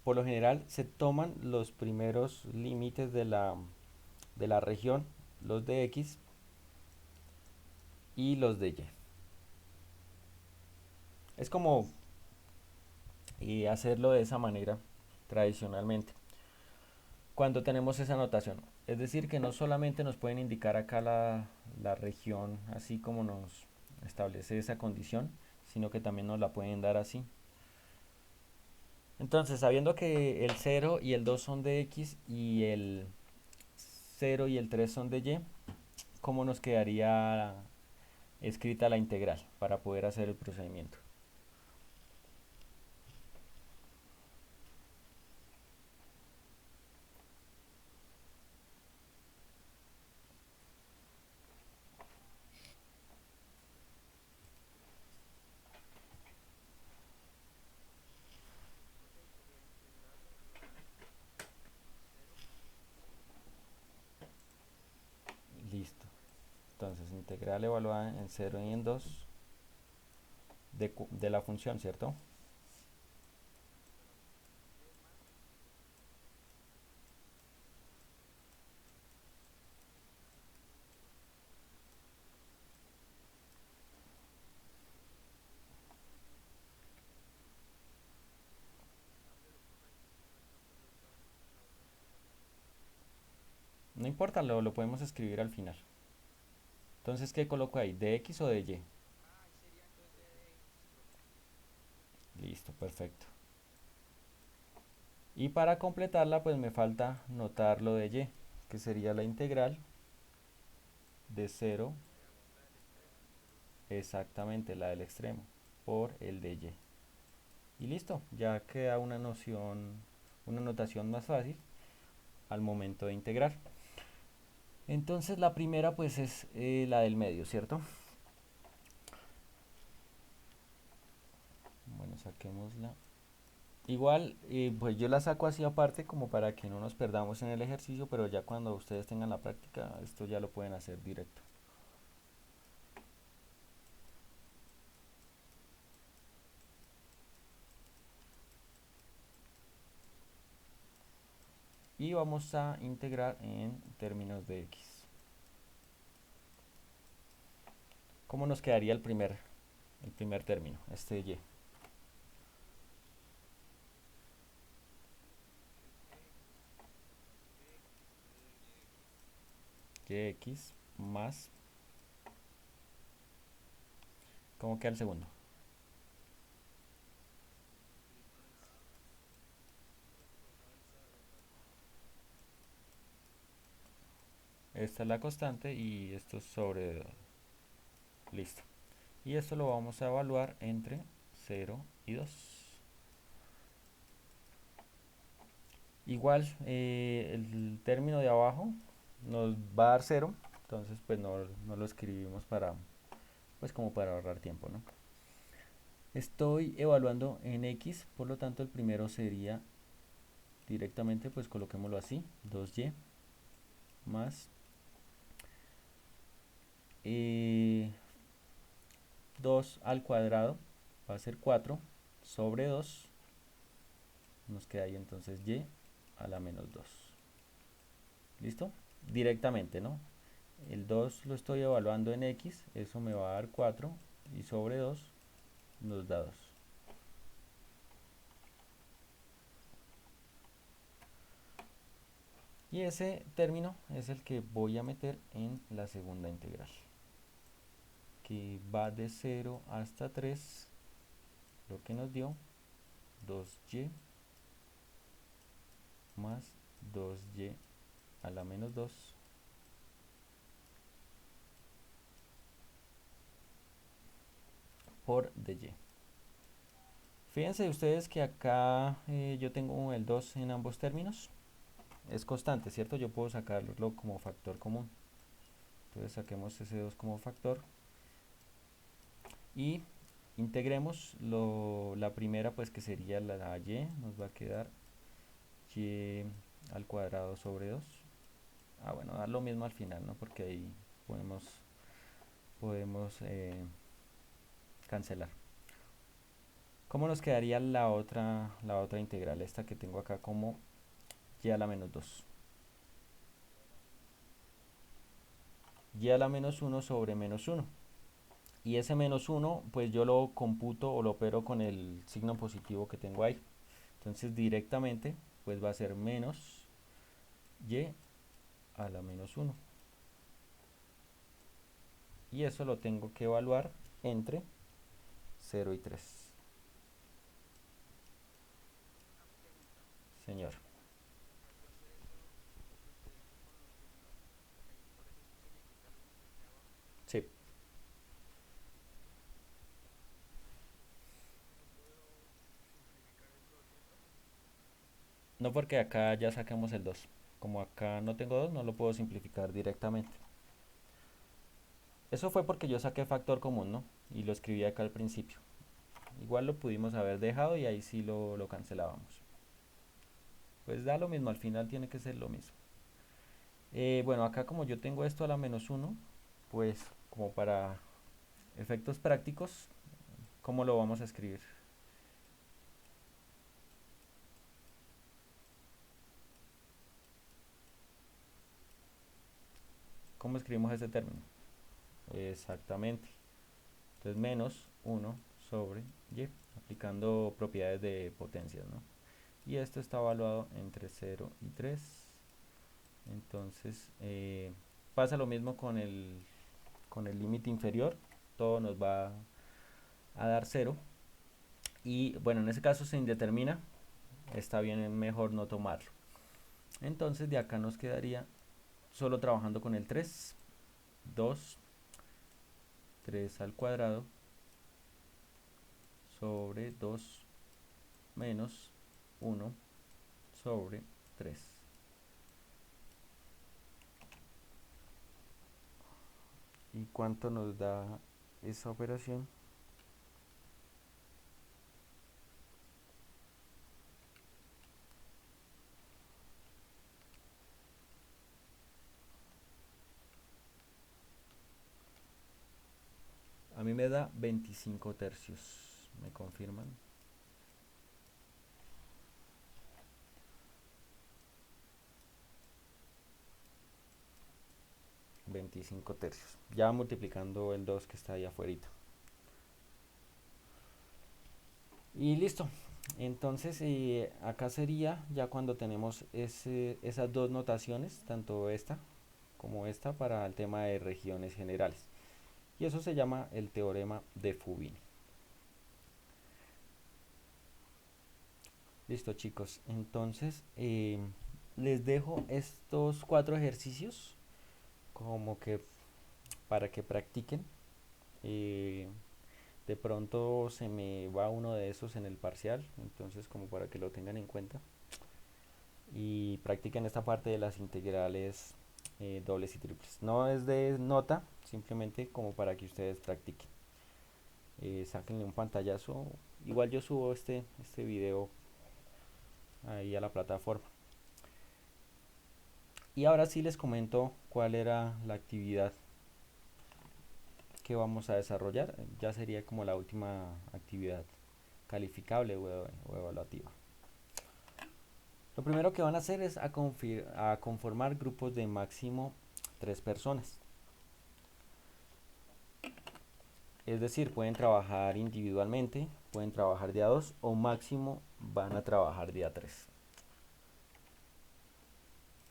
Speaker 1: por lo general se toman los primeros límites de la región, los de X y los de Y. Es como hacerlo de esa manera tradicionalmente cuando tenemos esa notación. Es decir, que no solamente nos pueden indicar acá la región así como nos establece esa condición, sino que también nos la pueden dar así. Entonces, sabiendo que el 0 y el 2 son de X y el 0 y el 3 son de Y, ¿cómo nos quedaría escrita la integral para poder hacer el procedimiento? Listo. Entonces, integral evaluada en 0 y en 2 de la función, ¿cierto? No importa, lo podemos escribir al final. Entonces, ¿qué coloco ahí? ¿De X o de Y? Listo, perfecto. Y para completarla, pues me falta notar lo de Y, que sería la integral de 0, exactamente la del extremo, por el de Y. Y listo, ya queda una noción, una notación más fácil al momento de integrar. Entonces la primera pues es la del medio, ¿cierto? Bueno, saquémosla. Igual, pues yo la saco así aparte como para que no nos perdamos en el ejercicio, pero ya cuando ustedes tengan la práctica, esto ya lo pueden hacer directo. Y vamos a integrar en términos de X. ¿Cómo nos quedaría el primer término, este Y? X más, ¿cómo queda el segundo? Esta es la constante y esto es sobre 2. Listo. Y esto lo vamos a evaluar entre 0 y 2. Igual, el término de abajo nos va a dar 0, entonces pues no lo escribimos para, pues como para ahorrar tiempo, ¿no? Estoy evaluando en X, por lo tanto el primero sería directamente, pues coloquémoslo así, 2y más 2 al cuadrado, va a ser 4 sobre 2, nos queda ahí entonces y a la menos 2. ¿Listo? Directamente, ¿no? El 2 lo estoy evaluando en X, eso me va a dar 4 y sobre 2 nos da 2. Y ese término es el que voy a meter en la segunda integral, que va de 0 hasta 3, lo que nos dio 2y más 2y a la menos 2 por dy. Fíjense ustedes que acá yo tengo el 2 en ambos términos. es constante, ¿cierto? Yo puedo sacarlo como factor común. Entonces saquemos ese 2 como factor y integremos la primera, pues que sería la y, nos va a quedar y al cuadrado sobre 2. Ah, bueno, da lo mismo al final, ¿no? Porque ahí podemos cancelar. ¿Cómo nos quedaría la otra integral? Esta que tengo acá como y a la menos 2. Y a la menos 1 sobre menos 1. Y ese menos 1, pues yo lo computo o lo opero con el signo positivo que tengo ahí. Entonces directamente, pues va a ser menos y a la menos 1. Y eso lo tengo que evaluar entre 0 y 3. Señor. Sí. No, porque acá ya sacamos el 2. Como acá no tengo 2, no lo puedo simplificar directamente. Eso fue porque yo saqué factor común, ¿no? Y lo escribí acá al principio. Igual lo pudimos haber dejado y ahí sí lo cancelábamos. Pues da lo mismo, al final tiene que ser lo mismo. Bueno, acá como yo tengo esto a la menos 1, pues como para efectos prácticos, ¿cómo lo vamos a escribir? ¿Cómo escribimos ese término? Exactamente. Entonces menos 1 sobre y, aplicando propiedades de potencias, ¿no? Y esto está evaluado entre 0 y 3. Entonces pasa lo mismo con el límite inferior, todo nos va a dar 0. Y bueno, en ese caso se indetermina, está bien mejor no tomarlo. Entonces de acá nos quedaría solo trabajando con el 3, 2, 3 al cuadrado sobre 2 menos 1 sobre 3. ¿Y cuánto nos da esa operación? A mí me da 25 tercios. ¿Me confirman? 25 tercios. Ya multiplicando el 2 que está ahí afuera. Y listo. Entonces acá sería ya cuando tenemos esas dos notaciones, tanto esta como esta, para el tema de regiones generales. Y eso se llama el teorema de Fubini. Listo, chicos. Entonces les dejo estos 4 ejercicios como que para que practiquen. Eh, de pronto se me va uno de esos en el parcial, entonces como para que lo tengan en cuenta. Y practiquen esta parte de las integrales dobles y triples. No es de nota, simplemente como para que ustedes practiquen. Sáquenle un pantallazo. Igual yo subo este video ahí a la plataforma. Y ahora sí les comento cuál era la actividad que vamos a desarrollar. Ya sería como la última actividad calificable o evaluativa. Lo primero que van a hacer es a conformar grupos de máximo 3 personas. Es decir, pueden trabajar individualmente, pueden trabajar de a 2 o máximo van a trabajar de a 3.